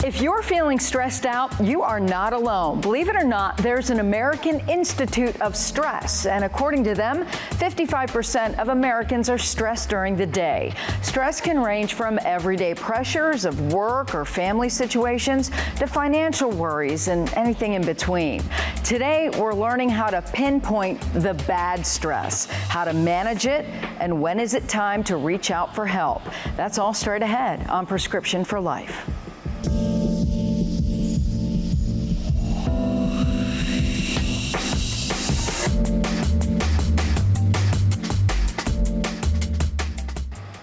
If you're feeling stressed out, you are not alone. Believe it or not, there's an American Institute of Stress, and according to them, 55% of Americans are stressed during the day. Stress can range from everyday pressures of work or family situations to financial worries and anything in between. Today, we're learning how to pinpoint the bad stress, how to manage it, and when is it time to reach out for help. That's all straight ahead on Prescription for Life.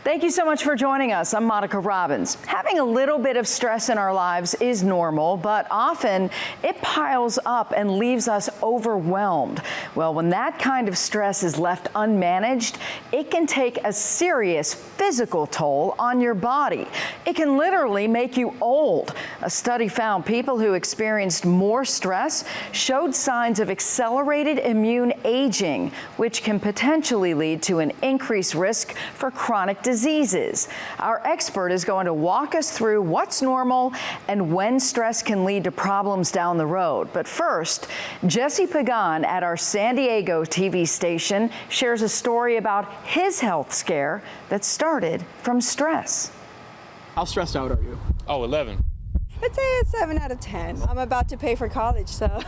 Thank you so much for joining us. I'm Monica Robbins. Having a little bit of stress in our lives is normal, but often it piles up and leaves us overwhelmed. Well, when that kind of stress is left unmanaged, it can take a serious physical toll on your body. It can literally make you old. A study found people who experienced more stress showed signs of accelerated immune aging, which can potentially lead to an increased risk for chronic diseases. Our expert is going to walk us through what's normal and when stress can lead to problems down the road. But first, Jesse Pagan at our San Diego TV station shares a story about his health scare that started from stress. How stressed out are you? Oh, 11. I'd say it's 7 out of 10. I'm about to pay for college, so.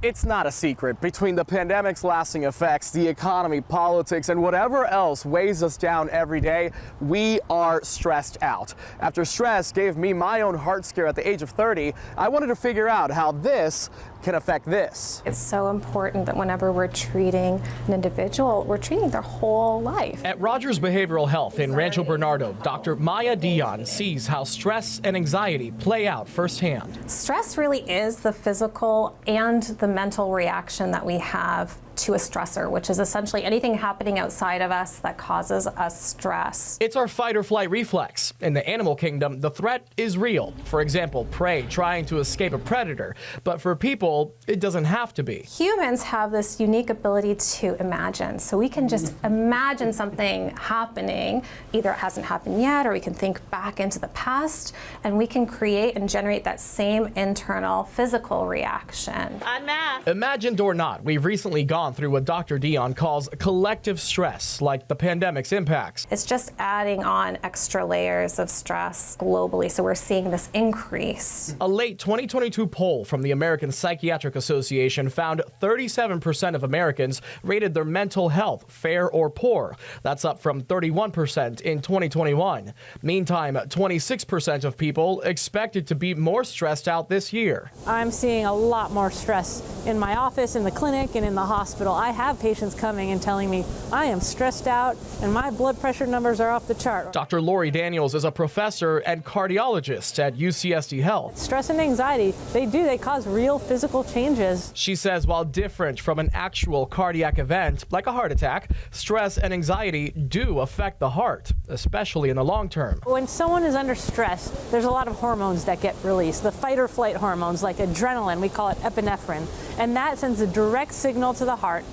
It's not a secret. Between the pandemic's lasting effects, the economy, politics, and whatever else weighs us down every day, we are stressed out. After stress gave me my own heart scare at the age of 30, I wanted to figure out how this can affect this. It's so important that whenever we're treating an individual, we're treating their whole life. At Rogers Behavioral Health in Rancho Bernardo, Dr. Maya Dion sees how stress and anxiety play out firsthand. Stress really is the physical and the mental reaction that we have to a stressor, which is essentially anything happening outside of us that causes us stress. It's our fight or flight reflex. In the animal kingdom, the threat is real. For example, prey trying to escape a predator. But for people, it doesn't have to be. Humans have this unique ability to imagine. So we can just imagine something happening. Either it hasn't happened yet, or we can think back into the past, and we can create and generate that same internal physical reaction. On math. Imagined or not, we've recently gone through what Dr. Dion calls collective stress, like the pandemic's impacts. It's just adding on extra layers of stress globally, so we're seeing this increase. A late 2022 poll from the American Psychiatric Association found 37% of Americans rated their mental health fair or poor. That's up from 31% in 2021. Meantime, 26% of people expected to be more stressed out this year. I'm seeing a lot more stress in my office, in the clinic, and in the hospital. I have patients coming and telling me I am stressed out and my blood pressure numbers are off the chart. Dr. Lori Daniels is a professor and cardiologist at UCSD Health. Stress and anxiety, they cause real physical changes. She says while different from an actual cardiac event, like a heart attack, stress and anxiety do affect the heart, especially in the long term. When someone is under stress, there's a lot of hormones that get released. The fight or flight hormones like adrenaline, we call it epinephrine, and that sends a direct signal to the heart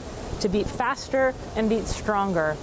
to beat faster and beat stronger.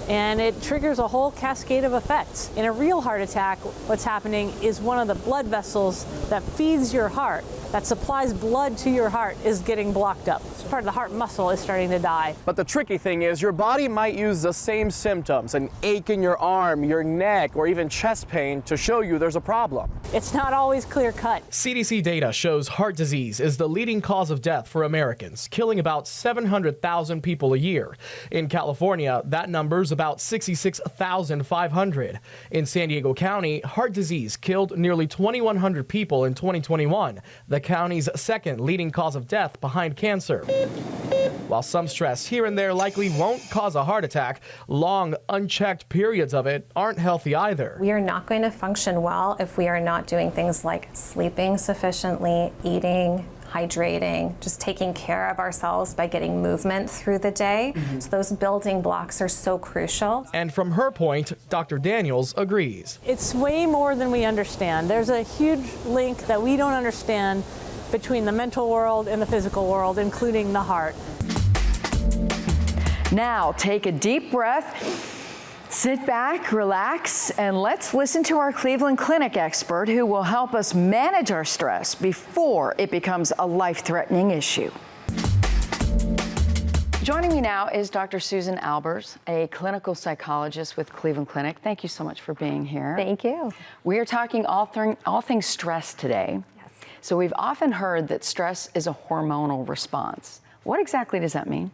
And it triggers a whole cascade of effects. In a real heart attack, what's happening is one of the blood vessels that feeds your heart, that supplies blood to your heart, is getting blocked up. Part of the heart muscle is starting to die. But the tricky thing is your body might use the same symptoms, an ache in your arm, your neck, or even chest pain to show you there's a problem. It's not always clear cut. CDC data shows heart disease is the leading cause of death for Americans, killing about 700,000 people a year. In California, that number's about 66,500. In San Diego County, heart disease killed nearly 2,100 people in 2021, the county's second leading cause of death behind cancer. While some stress here and there likely won't cause a heart attack, long, unchecked periods of it aren't healthy either. We are not going to function well if we are not doing things like sleeping sufficiently, eating, hydrating, just taking care of ourselves by getting movement through the day. So those building blocks are so crucial. And from her point, Dr. Daniels agrees. It's way more than we understand. There's a huge link that we don't understand between the mental world and the physical world, including the heart. Now take a deep breath Sit back, relax, and let's listen to our Cleveland Clinic expert who will help us manage our stress before it becomes a life-threatening issue. Joining me now is Dr. Susan Albers, a clinical psychologist with Cleveland Clinic. Thank you so much for being here. Thank you. We are talking all things stress today. Yes. So we've often heard that stress is a hormonal response. What exactly does that mean?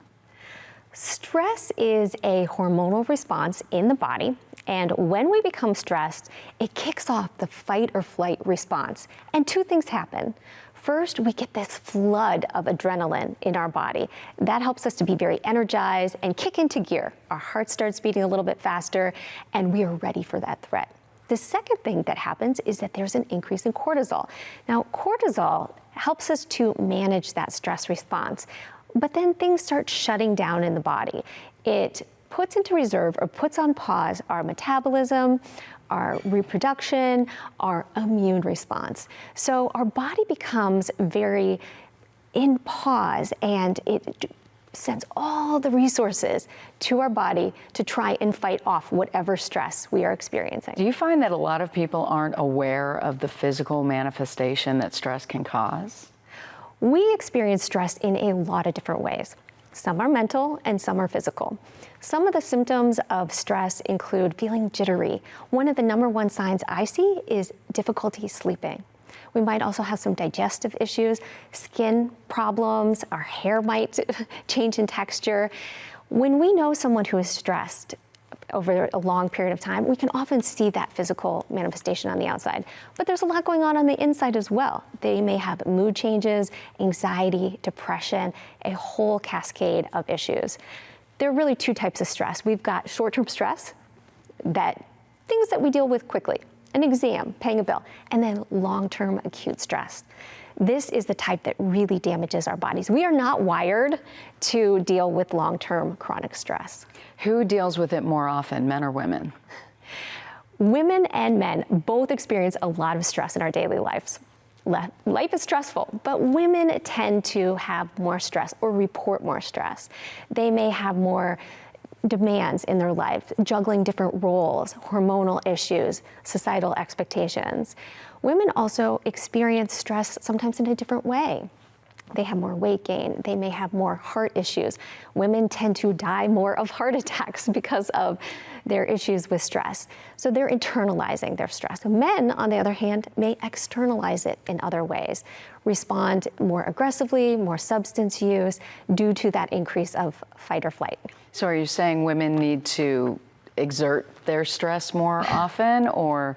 Stress is a hormonal response in the body, and when we become stressed, it kicks off the fight or flight response. And two things happen. First, we get this flood of adrenaline in our body. That helps us to be very energized and kick into gear. Our heart starts beating a little bit faster, and we are ready for that threat. The second thing that happens is that there's an increase in cortisol. Now, cortisol helps us to manage that stress response. But then things start shutting down in the body. It puts into reserve or puts on pause our metabolism, our reproduction, our immune response. So our body becomes very in pause, and it sends all the resources to our body to try and fight off whatever stress we are experiencing. Do you find that a lot of people aren't aware of the physical manifestation that stress can cause? We experience stress in a lot of different ways. Some are mental and some are physical. Some of the symptoms of stress include feeling jittery. One of the #1 signs I see is difficulty sleeping. We might also have some digestive issues, skin problems, our hair might change in texture. When we know someone who is stressed over a long period of time, we can often see that physical manifestation on the outside. But there's a lot going on the inside as well. They may have mood changes, anxiety, depression, a whole cascade of issues. There are really two types of stress. We've got short-term stress, things that we deal with quickly, an exam, paying a bill, and then long-term acute stress. This is the type that really damages our bodies. We are not wired to deal with long-term chronic stress. Who deals with it more often, men or women? Women and men both experience a lot of stress in our daily lives. Life is stressful, but women tend to have more stress or report more stress. They may have more demands in their life, juggling different roles, hormonal issues, societal expectations. Women also experience stress sometimes in a different way. They have more weight gain. They may have more heart issues. Women tend to die more of heart attacks because of their issues with stress. So they're internalizing their stress. Men, on the other hand, may externalize it in other ways, respond more aggressively, more substance use due to that increase of fight or flight. So are you saying women need to exert their stress more often, or,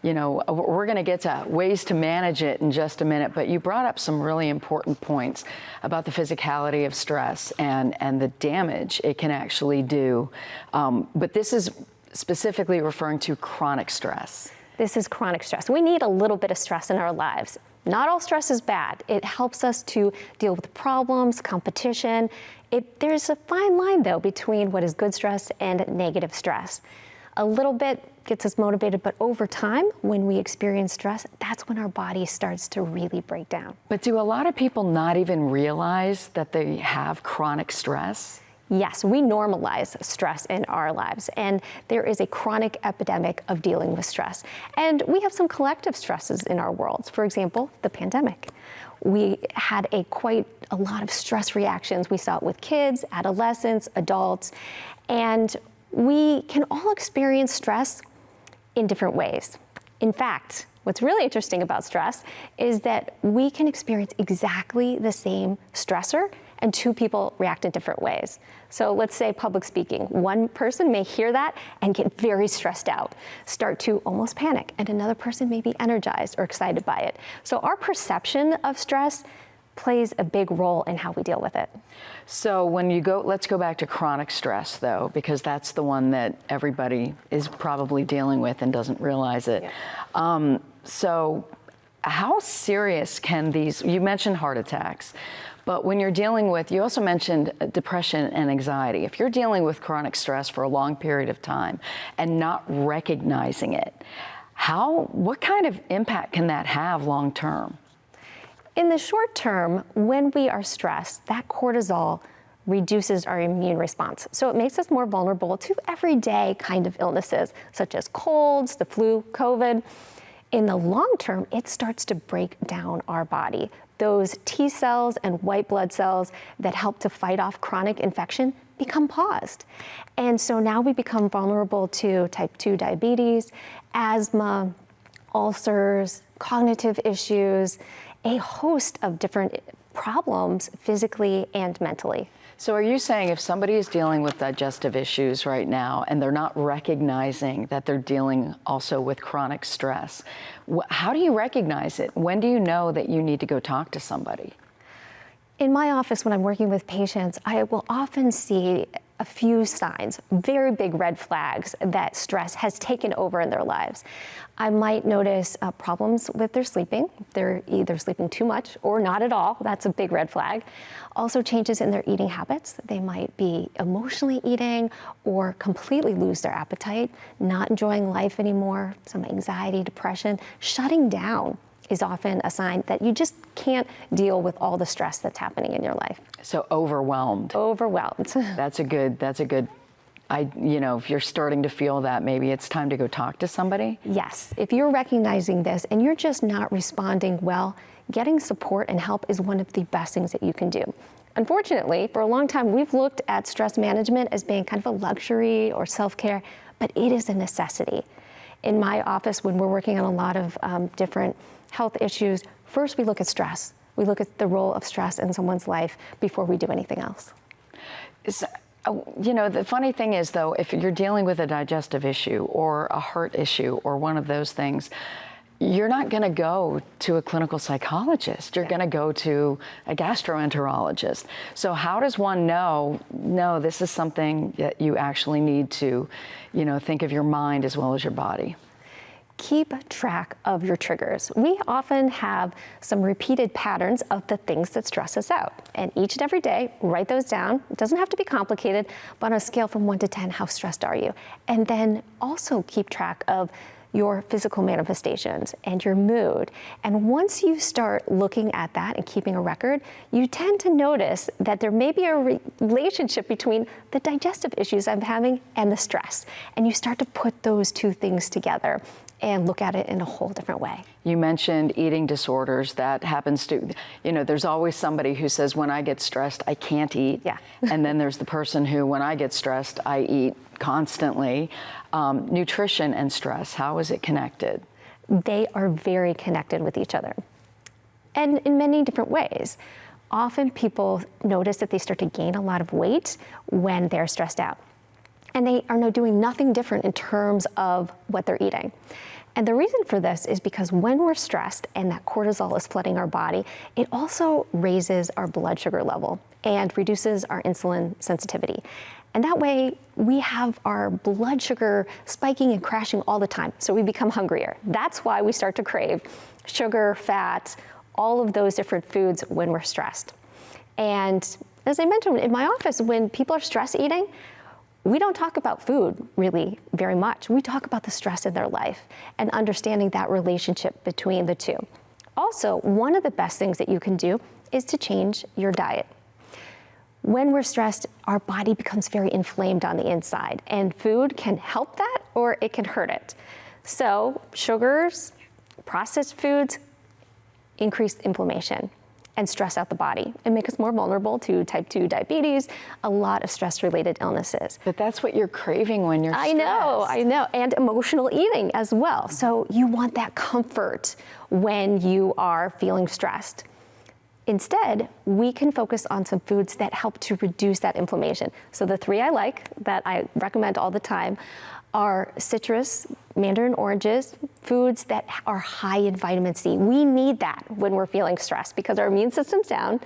you know, we're going to get to ways to manage it in just a minute, but you brought up some really important points about the physicality of stress and the damage it can actually do. But this is specifically referring to chronic stress. This is chronic stress. We need a little bit of stress in our lives. Not all stress is bad. It helps us to deal with problems, competition. There's a fine line, though, between what is good stress and negative stress. A little bit gets us motivated, but over time, when we experience stress, that's when our body starts to really break down. But do a lot of people not even realize that they have chronic stress? Yes, we normalize stress in our lives, and there is a chronic epidemic of dealing with stress. And we have some collective stresses in our world. For example, the pandemic. We had quite a lot of stress reactions. We saw it with kids, adolescents, adults, and we can all experience stress in different ways. In fact, what's really interesting about stress is that we can experience exactly the same stressor and two people react in different ways. So let's say public speaking. One person may hear that and get very stressed out, start to almost panic, and another person may be energized or excited by it. So our perception of stress plays a big role in how we deal with it. So when you go, let's go back to chronic stress though, because that's the one that everybody is probably dealing with and doesn't realize it. Yeah. So how serious can these, you mentioned heart attacks, but when you're dealing with, you also mentioned depression and anxiety. If you're dealing with chronic stress for a long period of time and not recognizing it, what kind of impact can that have long term? In the short term, when we are stressed, that cortisol reduces our immune response. So it makes us more vulnerable to everyday kind of illnesses, such as colds, the flu, COVID. In the long term, it starts to break down our body. Those T cells and white blood cells that help to fight off chronic infection become paused. And so now we become vulnerable to type 2 diabetes, asthma, ulcers, cognitive issues, a host of different problems physically and mentally. So are you saying if somebody is dealing with digestive issues right now and they're not recognizing that they're dealing also with chronic stress, how do you recognize it? When do you know that you need to go talk to somebody? In my office, when I'm working with patients, I will often see a few signs, very big red flags that stress has taken over in their lives. I might notice problems with their sleeping. They're either sleeping too much or not at all. That's a big red flag. Also changes in their eating habits. They might be emotionally eating or completely lose their appetite, not enjoying life anymore, some anxiety, depression, shutting down is often a sign that you just can't deal with all the stress that's happening in your life. So overwhelmed. Overwhelmed. That's a good, if you're starting to feel that, maybe it's time to go talk to somebody. Yes, if you're recognizing this and you're just not responding well, getting support and help is one of the best things that you can do. Unfortunately, for a long time, we've looked at stress management as being kind of a luxury or self-care, but it is a necessity. In my office, when we're working on a lot of different health issues, first we look at stress. We look at the role of stress in someone's life before we do anything else. The funny thing is, though, if you're dealing with a digestive issue or a heart issue or one of those things, you're not going to go to a clinical psychologist. You're going to go to a gastroenterologist. So how does one know, no, this is something that you actually need to, think of your mind as well as your body? Keep track of your triggers. We often have some repeated patterns of the things that stress us out. And each and every day, write those down. It doesn't have to be complicated, but on a scale from 1 to 10, how stressed are you? And then also keep track of your physical manifestations and your mood. And once you start looking at that and keeping a record, you tend to notice that there may be a relationship between the digestive issues I'm having and the stress. And you start to put those two things together and look at it in a whole different way. You mentioned eating disorders. That happens to, there's always somebody who says, when I get stressed, I can't eat. Yeah. And then there's the person who, when I get stressed, I eat constantly. Nutrition and stress, how is it connected? They are very connected with each other, and in many different ways. Often people notice that they start to gain a lot of weight when they're stressed out. And they are now doing nothing different in terms of what they're eating. And the reason for this is because when we're stressed and that cortisol is flooding our body, it also raises our blood sugar level and reduces our insulin sensitivity. And that way, we have our blood sugar spiking and crashing all the time, so we become hungrier. That's why we start to crave sugar, fat, all of those different foods when we're stressed. And as I mentioned in my office, when people are stress eating, we don't talk about food really very much. We talk about the stress in their life and understanding that relationship between the two. Also, one of the best things that you can do is to change your diet. When we're stressed, our body becomes very inflamed on the inside, and food can help that or it can hurt it. So sugars, processed foods, increase inflammation and stress out the body and make us more vulnerable to type 2 diabetes, a lot of stress-related illnesses. But that's what you're craving when you're stressed. I know, and emotional eating as well. So you want that comfort when you are feeling stressed. Instead, we can focus on some foods that help to reduce that inflammation. So the 3 I like that I recommend all the time are citrus, mandarin oranges, foods that are high in vitamin C. We need that when we're feeling stressed because our immune system's down,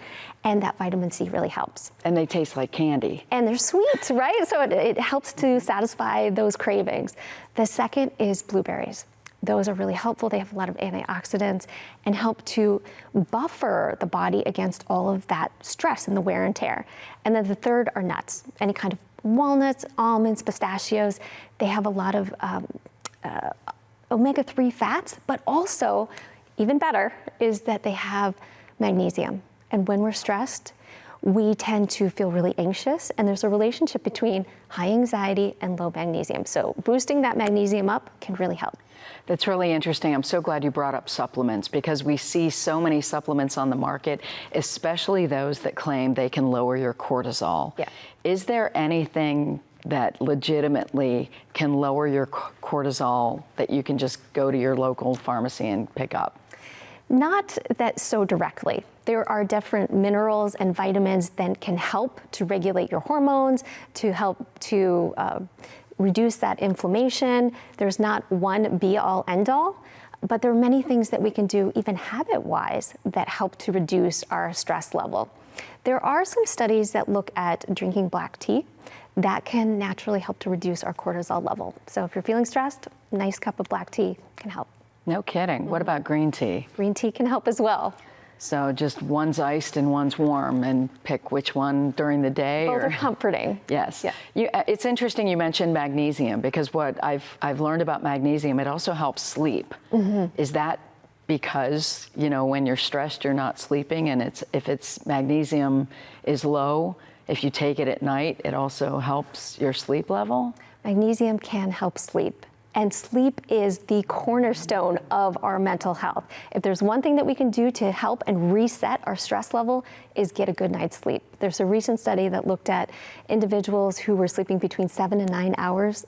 and that vitamin C really helps. And they taste like candy. And they're sweet, right? So it helps to satisfy those cravings. The second is blueberries. Those are really helpful. They have a lot of antioxidants and help to buffer the body against all of that stress and the wear and tear. And then the third are nuts, any kind of walnuts, almonds, pistachios. They have a lot of omega-3 fats, but also, even better, is that they have magnesium. And when we're stressed, we tend to feel really anxious, and there's a relationship between high anxiety and low magnesium. So boosting that magnesium up can really help. That's really interesting. I'm so glad you brought up supplements, because we see so many supplements on the market, especially those that claim they can lower your cortisol. Yeah. Is there anything that legitimately can lower your cortisol that you can just go to your local pharmacy and pick up? Not that so directly. There are different minerals and vitamins that can help to regulate your hormones, to help to reduce that inflammation. There's not one be-all, end-all, but there are many things that we can do, even habit-wise, that help to reduce our stress level. There are some studies that look at drinking black tea that can naturally help to reduce our cortisol level. So if you're feeling stressed, a nice cup of black tea can help. No kidding. What about green tea? Green tea can help as well. So just one's iced and one's warm, and pick which one during the day? Both are comforting. Yes. Yeah. It's interesting you mentioned magnesium, because what I've learned about magnesium, it also helps sleep. Is that because, when you're stressed, you're not sleeping, and if it's magnesium is low, if you take it at night, it also helps your sleep level? Magnesium can help sleep. And sleep is the cornerstone of our mental health. If there's one thing that we can do to help and reset our stress level, is get a good night's sleep. There's a recent study that looked at individuals who were sleeping between 7 and 9 hours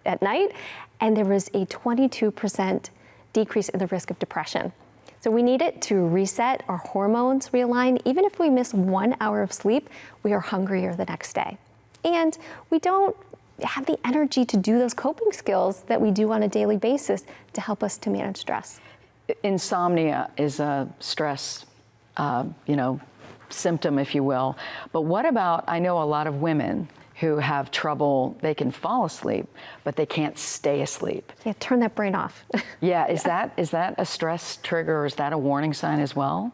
at night, and there was a 22% decrease in the risk of depression. So we need it to reset our hormones, realign. Even if we miss 1 hour of sleep, we are hungrier the next day. And we don't have the energy to do those coping skills that we do on a daily basis to help us to manage stress. Insomnia is a stress, symptom, if you will. But what about, I know a lot of women who have trouble, they can fall asleep, but they can't stay asleep. Yeah, turn that brain off. Yeah, is that a stress trigger, or is that a warning sign as well?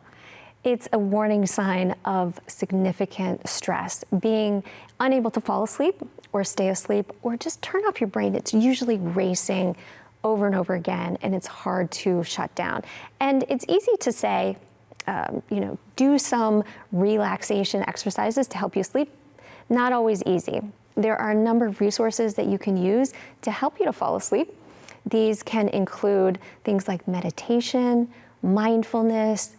It's a warning sign of significant stress. Being unable to fall asleep or stay asleep or just turn off your brain, it's usually racing over and over again, and it's hard to shut down. And it's easy to say, do some relaxation exercises to help you sleep. Not always easy. There are a number of resources that you can use to help you to fall asleep. These can include things like meditation, mindfulness,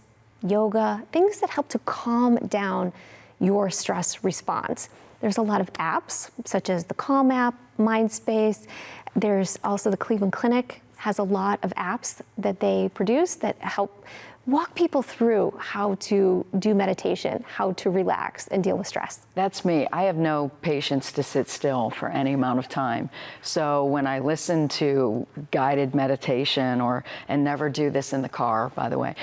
yoga, things that help to calm down your stress response. There's a lot of apps, such as the Calm app, Mindspace. There's also the Cleveland Clinic has a lot of apps that they produce that help walk people through how to do meditation, how to relax and deal with stress. That's me. I have no patience to sit still for any amount of time. So when I listen to guided meditation, and never do this in the car, by the way,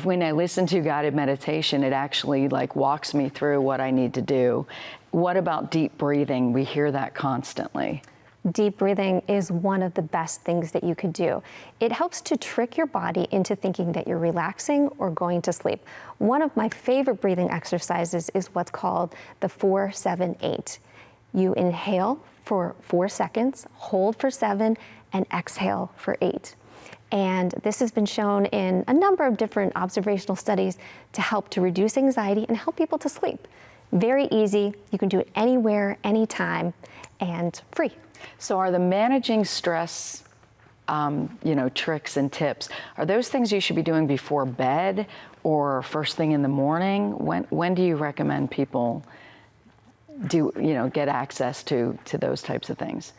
when I listen to guided meditation, it actually walks me through what I need to do. What about deep breathing? We hear that constantly. Deep breathing is one of the best things that you could do. It helps to trick your body into thinking that you're relaxing or going to sleep. One of my favorite breathing exercises is what's called the 4-7-8. You inhale for 4 seconds, hold for 7, and exhale for 8. And this has been shown in a number of different observational studies to help to reduce anxiety and help people to sleep. Very easy. You can do it anywhere, anytime, and free. So are the managing stress, tricks and tips, are those things you should be doing before bed or first thing in the morning? When do you recommend people get access to those types of things?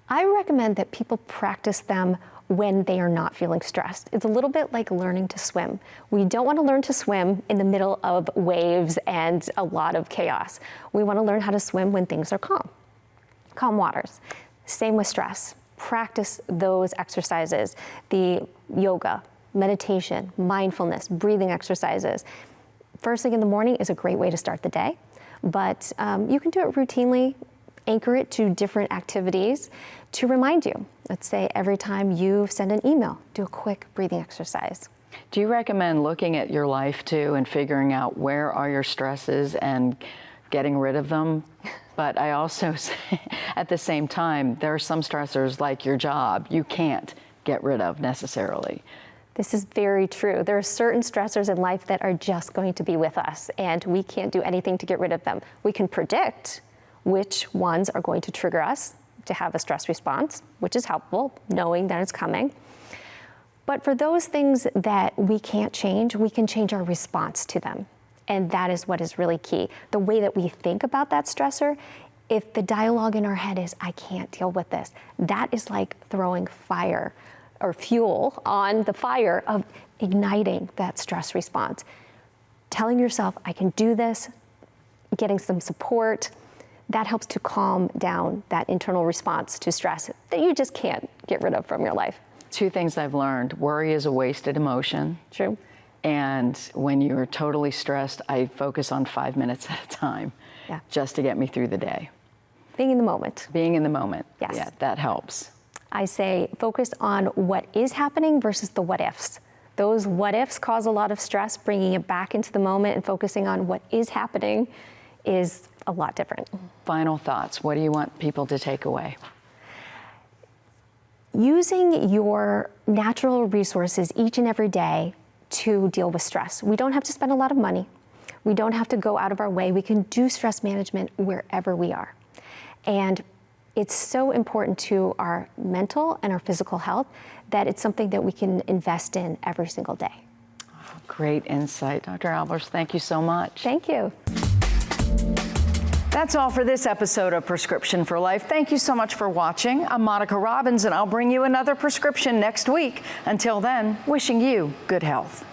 I recommend that people practice them when they are not feeling stressed. It's a little bit like learning to swim. We don't want to learn to swim in the middle of waves and a lot of chaos. We want to learn how to swim when things are calm waters. Same with stress. Practice those exercises, the yoga, meditation, mindfulness, breathing exercises. First thing in the morning is a great way to start the day, but you can do it routinely, anchor it to different activities to remind you. Let's say every time you send an email, do a quick breathing exercise. Do you recommend looking at your life too and figuring out where are your stresses and getting rid of them? But I also say, at the same time, there are some stressors like your job you can't get rid of necessarily. This is very true. There are certain stressors in life that are just going to be with us, and we can't do anything to get rid of them. We can predict which ones are going to trigger us to have a stress response, which is helpful, knowing that it's coming. But for those things that we can't change, we can change our response to them. And that is what is really key. The way that we think about that stressor, if the dialogue in our head is, I can't deal with this, that is like throwing fire or fuel on the fire of igniting that stress response. Telling yourself, I can do this, getting some support, that helps to calm down that internal response to stress that you just can't get rid of from your life. Two things I've learned. Worry is a wasted emotion. True. And when you're totally stressed, I focus on 5 minutes at a time, just to get me through the day. Being in the moment. Being in the moment. Yes. Yeah, that helps. I say focus on what is happening versus the what ifs. Those what ifs cause a lot of stress. Bringing it back into the moment and focusing on what is happening is a lot different. Final thoughts. What do you want people to take away? Using your natural resources each and every day to deal with stress. We don't have to spend a lot of money. We don't have to go out of our way. We can do stress management wherever we are. And it's so important to our mental and our physical health that it's something that we can invest in every single day. Great insight, Dr. Albers. Thank you so much. Thank you. That's all for this episode of Prescription for Life. Thank you so much for watching. I'm Monica Robbins, and I'll bring you another prescription next week. Until then, wishing you good health.